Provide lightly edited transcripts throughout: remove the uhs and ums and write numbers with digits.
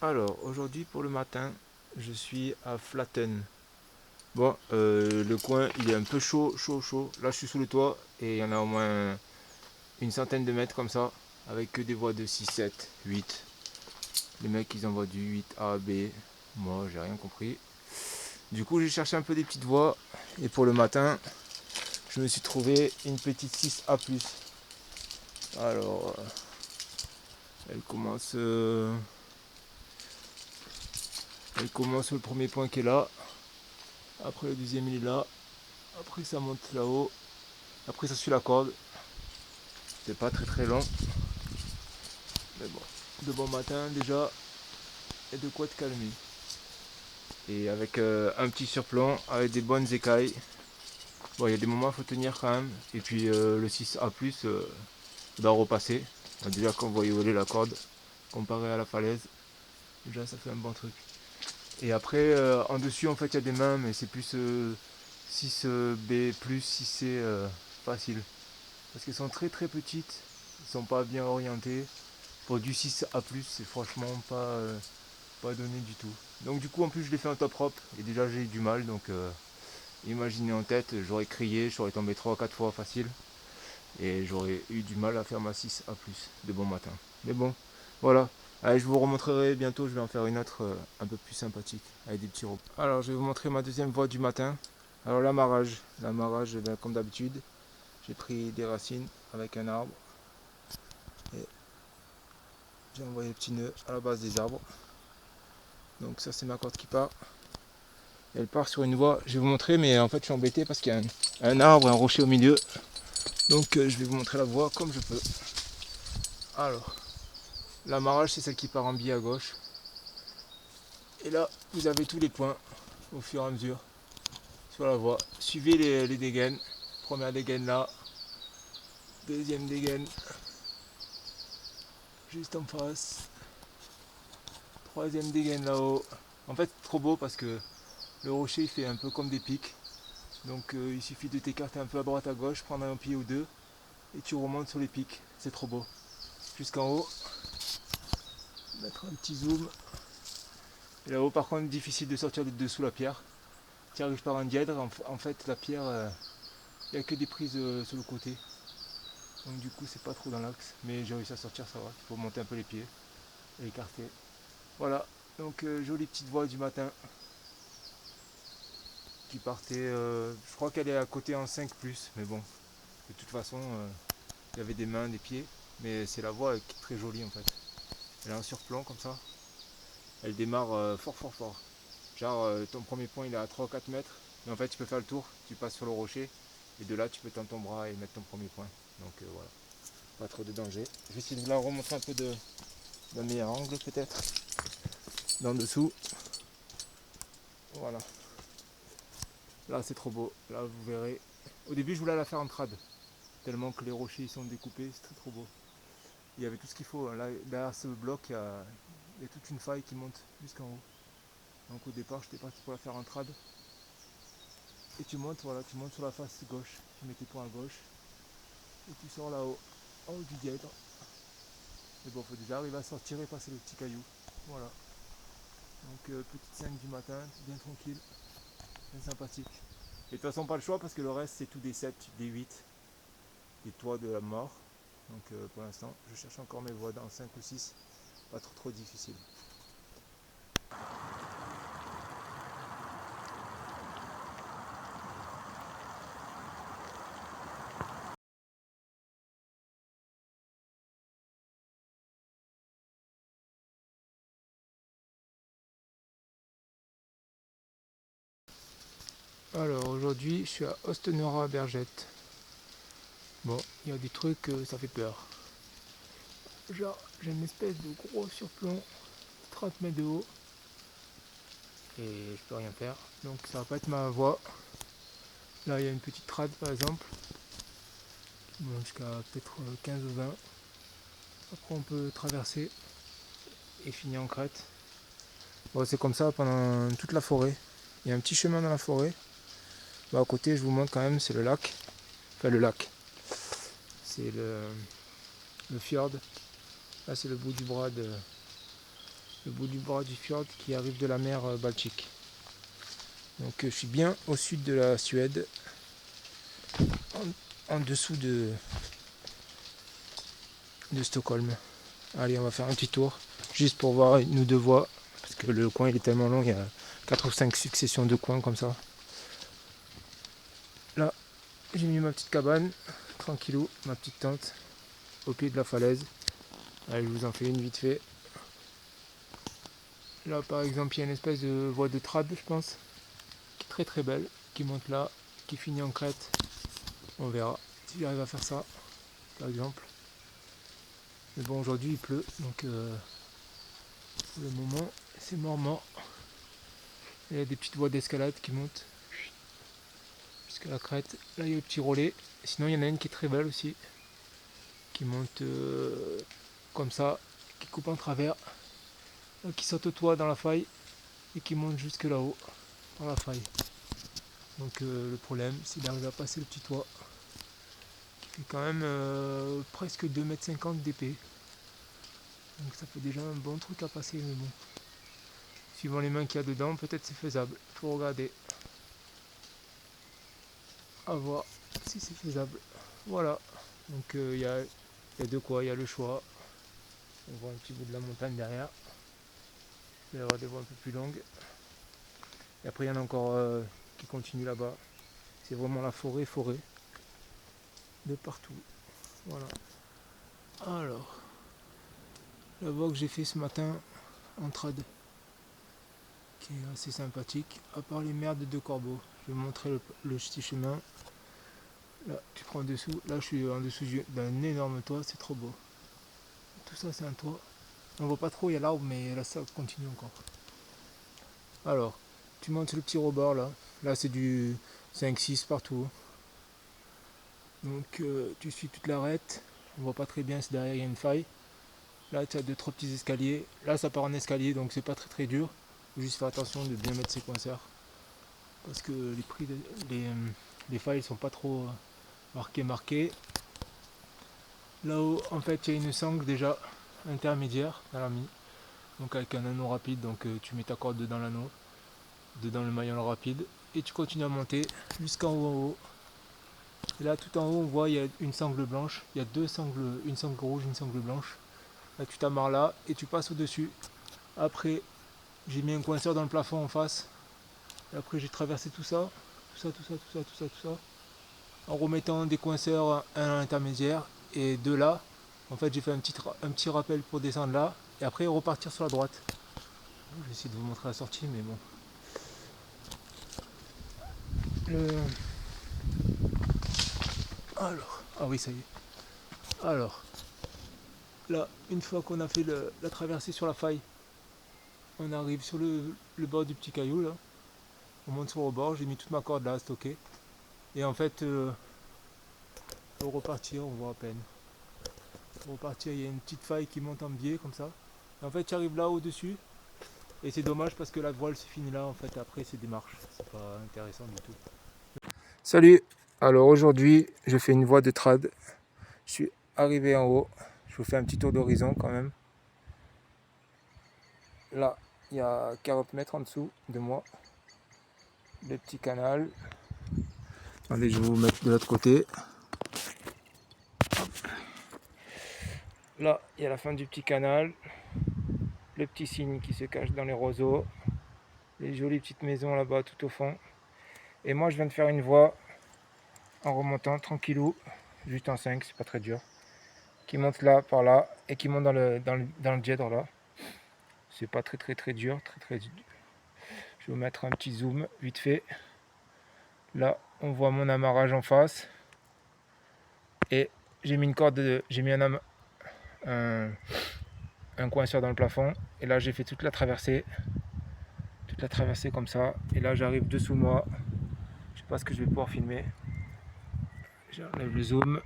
Alors, aujourd'hui pour le matin, je suis à Flatten. Bon, le coin il est un peu chaud, chaud, chaud. Là, je suis sous le toit et il y en a au moins une centaine de mètres comme ça, avec que des voies de 6, 7, 8. Les mecs ils envoient du 8A, B. Moi, j'ai rien compris. Du coup, j'ai cherché un peu des petites voies et pour le matin, je me suis trouvé une petite 6A+. Alors, elle commence, elle commence le premier point qui est là. Après le deuxième il est là. Après ça monte là-haut. Après ça suit la corde. C'est pas très très long. Mais bon. De bon matin déjà. Et de quoi te calmer. Et avec un petit surplomb. Avec des bonnes écailles. Bon, il y a des moments il faut tenir quand même. Et puis le 6A+, doit repasser. Déjà quand vous voyez voler la corde. Comparé à la falaise. Déjà ça fait un bon truc. Et après en dessus en fait il y a des mains. Mais c'est plus 6B+, 6C facile. Parce qu'elles sont très très petites. Elles sont pas bien orientées. Pour du 6A+, c'est franchement pas donné du tout. Donc du coup en plus je l'ai fait en top rope et déjà j'ai eu du mal donc imaginez en tête, j'aurais crié, j'aurais tombé 3 4 fois facile et j'aurais eu du mal à faire ma 6A+ de bon matin. Mais bon, voilà. Allez, je vous remontrerai bientôt, je vais en faire une autre un peu plus sympathique avec des petits ropes. Alors je vais vous montrer ma deuxième voie du matin. Alors l'amarrage, ben, comme d'habitude, j'ai pris des racines avec un arbre et j'ai envoyé le petit nœud à la base des arbres. Donc ça c'est ma corde qui part. Elle part sur une voie, je vais vous montrer mais en fait je suis embêté parce qu'il y a un arbre, un rocher au milieu. Donc je vais vous montrer la voie comme je peux. Alors, l'amarrage c'est celle qui part en biais à gauche. Et là vous avez tous les points au fur et à mesure sur la voie. Suivez les dégaines. Première dégaine là, deuxième dégaine juste en face, troisième dégaine là-haut. En fait c'est trop beau parce que le rocher il fait un peu comme des pics. Donc il suffit de t'écarter un peu à droite à gauche, prendre un pied ou deux et tu remontes sur les pics. C'est trop beau. Jusqu'en haut, mettre un petit zoom. Et là-haut par contre difficile de sortir de dessous la pierre. Tu arrives par un dièdre, en fait la pierre, il n'y a que des prises sur le côté. Donc du coup c'est pas trop dans l'axe. Mais j'ai réussi à sortir, ça va. Il faut monter un peu les pieds et écarter. Voilà, donc jolie petite voie du matin qui partait, je crois qu'elle est à côté en 5+, mais bon, de toute façon il y avait des mains, des pieds, mais c'est la voie qui est très jolie en fait. Elle a un surplomb comme ça, elle démarre fort fort fort. Genre ton premier point il est à 3 4 mètres, mais en fait tu peux faire le tour, tu passes sur le rocher, et de là tu peux tendre ton bras et mettre ton premier point. Donc voilà, pas trop de danger. Je vais essayer de vous la remontrer un peu d'un meilleur angle peut-être, d'en dessous. Voilà, là c'est trop beau, là vous verrez. Au début je voulais la faire en trad, tellement que les rochers ils sont découpés, c'est très trop beau. Il y avait tout ce qu'il faut, là derrière ce bloc il y a toute une faille qui monte jusqu'en haut. Donc au départ j'étais parti pour la faire en trad. Et tu montes, voilà, tu montes sur la face gauche, tu mets tes points à gauche, et tu sors là-haut, en haut du dièdre. Mais bon, faut déjà arriver à sortir et passer le petit caillou. Voilà. Donc petite 5 du matin, bien tranquille, bien sympathique. Et de toute façon pas le choix parce que le reste c'est tout des 7, des 8, des toits de la mort. Donc pour l'instant je cherche encore mes voies dans 5 ou 6, pas trop difficile. Alors aujourd'hui je suis à Ostenora-Bergette. Bon, il y a des trucs, ça fait peur. Genre j'ai une espèce de gros surplomb, 30 mètres de haut, et je peux rien faire. Donc ça va pas être ma voie. Là il y a une petite trade par exemple, bon, jusqu'à peut-être 15 ou 20. Après on peut traverser et finir en crête. Bon, c'est comme ça pendant toute la forêt. Il y a un petit chemin dans la forêt. Bah, à côté je vous montre quand même, c'est le lac. Enfin le lac. C'est le fjord. Là c'est le bout du bras le bout du bras du fjord qui arrive de la mer Baltique. Donc je suis bien au sud de la Suède, en dessous de Stockholm. Allez, on va faire un petit tour, juste pour voir une ou deux voies, parce que le coin il est tellement long, il y a 4 ou 5 successions de coins comme ça. Là, j'ai mis ma petite cabane, tranquillou, ma petite tente, au pied de la falaise. Allez, je vous en fais une vite fait. Là, par exemple, il y a une espèce de voie de trad, je pense, qui est très très belle, qui monte là, qui finit en crête. On verra si j'arrive à faire ça, par exemple. Mais bon, aujourd'hui il pleut, donc pour le moment, c'est mort. Il y a des petites voies d'escalade qui montent jusqu'à la crête. Là, il y a le petit relais. Sinon, il y en a une qui est très belle aussi, qui monte comme ça, qui coupe en travers, qui saute au toit dans la faille et qui monte jusque là-haut dans la faille. Donc le problème, c'est d'arriver à passer le petit toit qui fait quand même presque 2,50 m d'épais. Donc ça fait déjà un bon truc à passer, mais bon. Suivant les mains qu'il y a dedans, peut-être c'est faisable. Il faut regarder. À voir si c'est faisable. Voilà. Donc il y a de quoi, il y a le choix. On voit un petit bout de la montagne derrière. Il va y avoir des voies un peu plus longues. Et après il y en a encore qui continuent là-bas. C'est vraiment la forêt de partout. Voilà. Alors, la voie que j'ai fait ce matin en trad, qui est assez sympathique, à part les merdes de corbeaux. Je vais vous montrer le petit chemin. Là, tu prends en dessous. Là, je suis en dessous d'un énorme toit, c'est trop beau. Tout ça, c'est un toit. On voit pas trop, il y a l'arbre, mais là, ça continue encore. Alors, tu montes le petit rebord là. Là, c'est du 5-6 partout. Donc, tu suis toute l'arête. On voit pas très bien si derrière il y a une faille. Là, tu as 2-3 petits escaliers. Là, ça part en escalier, donc c'est pas très très dur. Faut juste faire attention de bien mettre ses coinceurs. Parce que les failles sont pas trop marquées. Là-haut, en fait, il y a une sangle déjà intermédiaire dans la mine. Donc avec un anneau rapide, donc tu mets ta corde dedans l'anneau, dedans le maillon rapide, et tu continues à monter jusqu'en haut. Et là, tout en haut, on voit il y a une sangle blanche. Il y a deux sangles, une sangle rouge, une sangle blanche. Là, tu t'amarres là et tu passes au-dessus. Après, j'ai mis un coinceur dans le plafond en face. Et après, j'ai traversé tout ça, en remettant des coinceurs, un à l'intermédiaire et deux là. En fait, j'ai fait un petit rappel pour descendre là et après repartir sur la droite. Je vais essayer de vous montrer la sortie, mais bon. Alors, ah oui, ça y est. Alors, là, une fois qu'on a fait la traversée sur la faille, on arrive sur le bord du petit caillou là. On monte sur le bord, j'ai mis toute ma corde là à stocker. Et en fait, pour repartir, on voit à peine. Pour repartir, il y a une petite faille qui monte en biais comme ça. Et en fait, tu arrives là au-dessus. Et c'est dommage parce que la voile se finit là. En fait, après, c'est des marches. C'est pas intéressant du tout. Salut. Alors aujourd'hui, je fais une voie de trad. Je suis arrivé en haut. Je vous fais un petit tour d'horizon quand même. Là, il y a 40 mètres en dessous de moi. Le petit canal. Attendez, je vais vous mettre de l'autre côté. Là, il y a la fin du petit canal. Le petit cygne qui se cache dans les roseaux. Les jolies petites maisons là-bas tout au fond. Et moi, je viens de faire une voie en remontant tranquillou, juste en 5, c'est pas très dur. Qui monte là, par là, et qui monte dans le dièdre là. C'est pas très dur, très dur. Je vais vous mettre un petit zoom vite fait. Là, on voit mon amarrage en face. Et j'ai mis une corde, j'ai mis un coinceur dans le plafond. Et là, j'ai fait toute la traversée comme ça. Et là, j'arrive dessous moi. Je sais pas ce que je vais pouvoir filmer. J'enlève le zoom.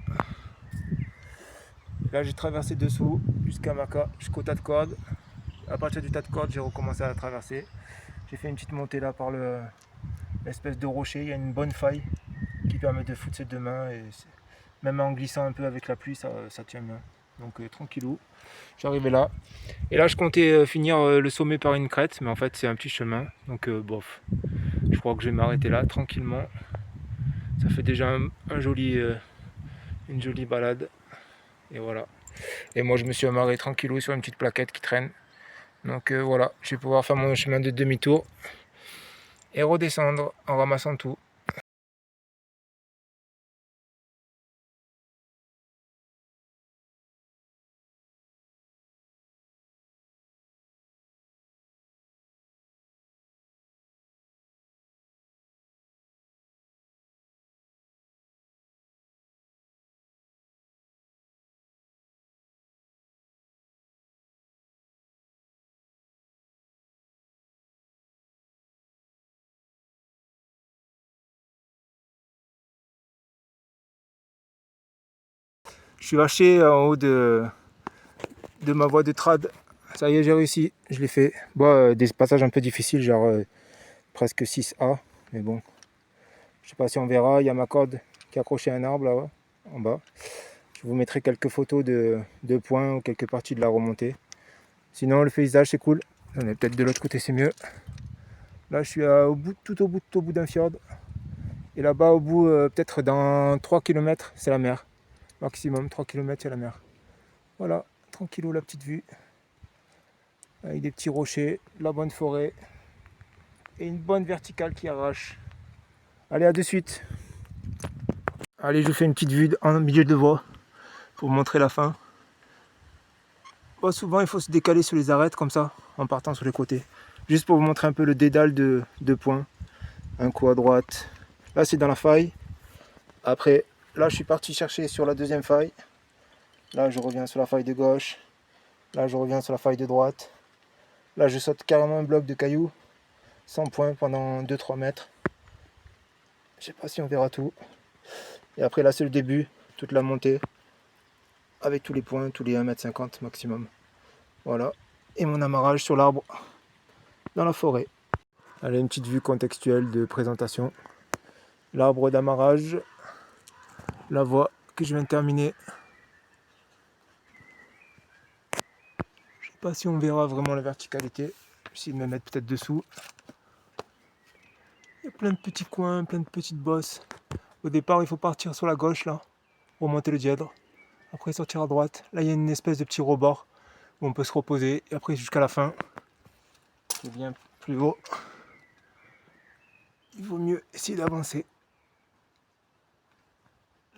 Là, j'ai traversé dessous jusqu'au tas de cordes. À partir du tas de cordes, j'ai recommencé à traverser. J'ai fait une petite montée là par l'espèce de rocher. Il y a une bonne faille qui permet de foutre ses deux mains. Et même en glissant un peu avec la pluie, ça tient bien. Donc tranquillou, j'arrivais là. Et là je comptais finir le sommet par une crête, mais en fait c'est un petit chemin, donc bof. Je crois que je vais m'arrêter là tranquillement. Ça fait déjà une jolie balade. Et voilà. Et moi je me suis amarré tranquillou sur une petite plaquette qui traîne. Donc voilà, je vais pouvoir faire mon chemin de demi-tour et redescendre en ramassant tout. Je suis lâché en haut de ma voie de trad. Ça y est, j'ai réussi, je l'ai fait. Bon, des passages un peu difficiles, genre presque 6A, mais bon. Je sais pas si on verra, il y a ma corde qui est accrochée à un arbre là-bas, en bas. Je vous mettrai quelques photos de points ou quelques parties de la remontée. Sinon, le paysage c'est cool. On est peut-être de l'autre côté, c'est mieux. Là, je suis tout au bout d'un fjord. Et là-bas, au bout, peut-être dans 3 km, c'est la mer. Maximum 3 km, c'est la mer. Voilà, tranquillou la petite vue. Avec des petits rochers, la bonne forêt. Et une bonne verticale qui arrache. Allez, à de suite. Allez, je vous fais une petite vue en milieu de voie pour vous montrer la fin. Bon, souvent, il faut se décaler sur les arêtes comme ça, en partant sur les côtés. Juste pour vous montrer un peu le dédale de points. Un coup à droite. Là, c'est dans la faille. Après, là, je suis parti chercher sur la deuxième faille. Là, je reviens sur la faille de gauche. Là, je reviens sur la faille de droite. Là, je saute carrément un bloc de cailloux. 100 points pendant 2-3 mètres. Je sais pas si on verra tout. Et après, là, c'est le début. Toute la montée. Avec tous les points, tous les 1,50 m maximum. Voilà. Et mon amarrage sur l'arbre. Dans la forêt. Allez, une petite vue contextuelle de présentation. L'arbre d'amarrage. La voie que je viens de terminer. Je sais pas si on verra vraiment la verticalité. Je vais essayer de me mettre peut-être dessous. Il y a plein de petits coins, plein de petites bosses. Au départ, il faut partir sur la gauche là, remonter le dièdre. Après sortir à droite. Là, il y a une espèce de petit rebord où on peut se reposer. Et après, jusqu'à la fin, c'est bien plus haut. Il vaut mieux essayer d'avancer.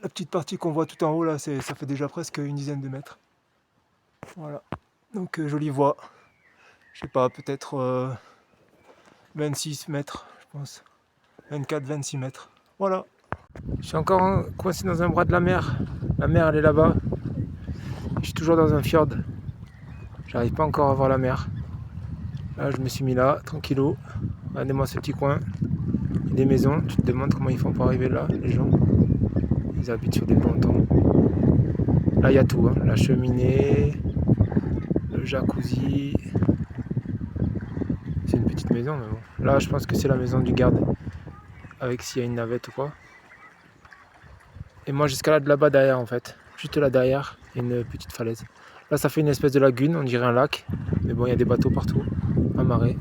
La petite partie qu'on voit tout en haut là, ça fait déjà presque une dizaine de mètres. Voilà. Donc jolie voie. Je sais pas, peut-être 26 mètres, je pense. 24-26 mètres. Voilà. Je suis encore coincé dans un bras de la mer. La mer, elle est là-bas. Je suis toujours dans un fjord. J'arrive pas encore à voir la mer. Là, je me suis mis là, tranquillou. Regardez-moi ce petit coin. Il y a des maisons. Tu te demandes comment ils font pour arriver là, les gens. Ils habitent sur des pontons. Là, il y a tout. Hein. La cheminée, le jacuzzi. C'est une petite maison, mais bon. Là, je pense que c'est la maison du garde. Avec s'il y a une navette ou quoi. Et moi, j'escalade là-bas derrière, en fait. Juste là derrière, il y a une petite falaise. Là, ça fait une espèce de lagune, on dirait un lac. Mais bon, il y a des bateaux partout, amarrés.